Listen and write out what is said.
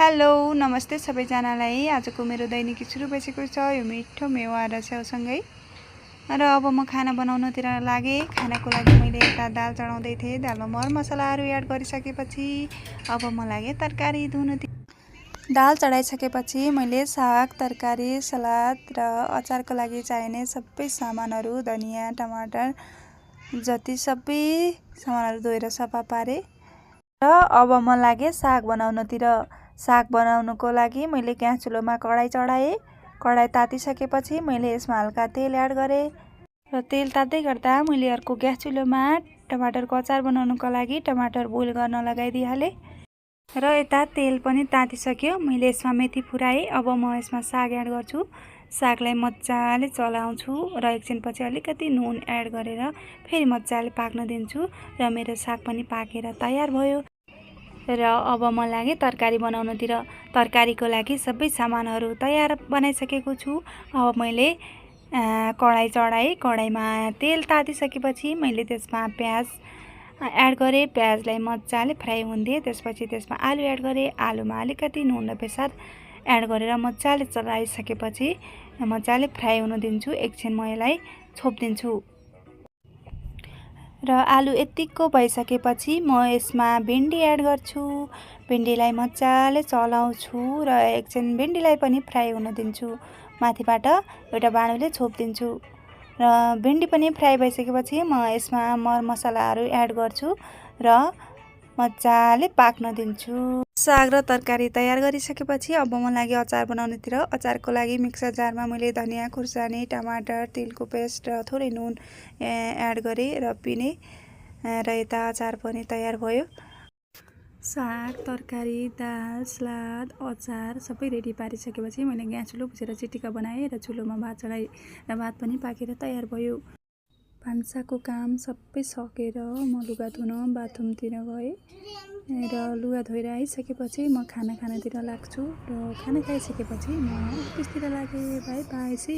Hello नमस्ते सबैजनालाई। आजको मेरो दैनिकी सुरु भइसकेको छ। यो मिठो मेवा र स्याउसँगै र अब म खाना बनाउनतिर लागे। खानाको लागि मैले यता दाल चढाउँदै थिएँ। दालमा मरमसलाहरू एड गरिसकेपछि अब म लागे तरकारी धुन। दाल चढाइसकेपछि मैले साग, तरकारी, सलाद र अचारको लागि चाहिने सबै सामानहरू धनियाँ, टमाटर जति सबै सामानहरू धोएर सफा पारे र अब म लागे साग बनाउनतिर। साग बनाउनको लागि मैले ग्यास चुलोमा कडाई चढाएँ। कडाई तातिसकेपछि मैले यसमा हल्का तेल एड गरेँ र तेल तात्दै गर्दा मैले अर्को ग्यास चुलोमा टमाटरको अचार बनाउनको लागि टमाटर बोइल गर्न लगाइदिइहालेँ र यता तेल पनि तातिसक्यो। मैले यसमा मेथी फुराएँ। अब म यसमा साग एड गर्छु। सागलाई मजाले चलाउँछु र एकछिनपछि अलिकति नुन एड गरेर फेरि मजाले पाक्न दिन्छु र मेरो साग पनि पाकेर तयार भयो। र अब म लागे तरकारी बनाउनतिर। तरकारीको लागि सबै सामानहरू तयार बनाइसकेको छु। अब मैले कडाई चढाएँ। कडाईमा तेल तातिसकेपछि मैले त्यसमा प्याज एड गरेँ। प्याजलाई मजाले फ्राई हुन दिएँ। त्यसपछि त्यसमा आलु एड गरेँ। आलुमा अलिकति नुन र बेसार एड गरेर मजाले चलाइसकेपछि मजाले फ्राई हुन दिन्छु। एकछिन म यसलाई छोपिदिन्छु र आलु यतिको भइसकेपछि म यसमा भिन्डी एड गर्छु। भिन्डीलाई मजाले चलाउँछु र एकछिन भिन्डीलाई पनि फ्राई हुन दिन्छु। माथिबाट एउटा बाणुले छोपिदिन्छु र भिन्डी पनि फ्राई भइसकेपछि म यसमा मरमसलाहरू एड गर्छु र मजाले पाक्न दिन्छु। साग र तरकारी तयार गरिसकेपछि अब म लागे अचार बनाउनेतिर। अचारको लागि मिक्सर जारमा मैले धनियाँ खुर्सानी, टमाटर, तिलको पेस्ट र थोरै नुन एड गरेँ र पिने र यता अचार पनि तयार भयो। साग, तरकारी, दाल, सलाद, अचार सबै रेडी पारिसकेपछि मैले ग्यास चुलो पुछेर चिटिका बनाएँ र चुलोमा भात चढाएँ र भात पनि पाकेर तयार भयो। भान्साको काम सबै सकेर म लुगा धुन बाथरुमतिर गएँ र लुगा धोएर आइसकेपछि म खानातिर लाग्छु र खाना खाइसकेपछि म अफिसतिर लागेँ। By by.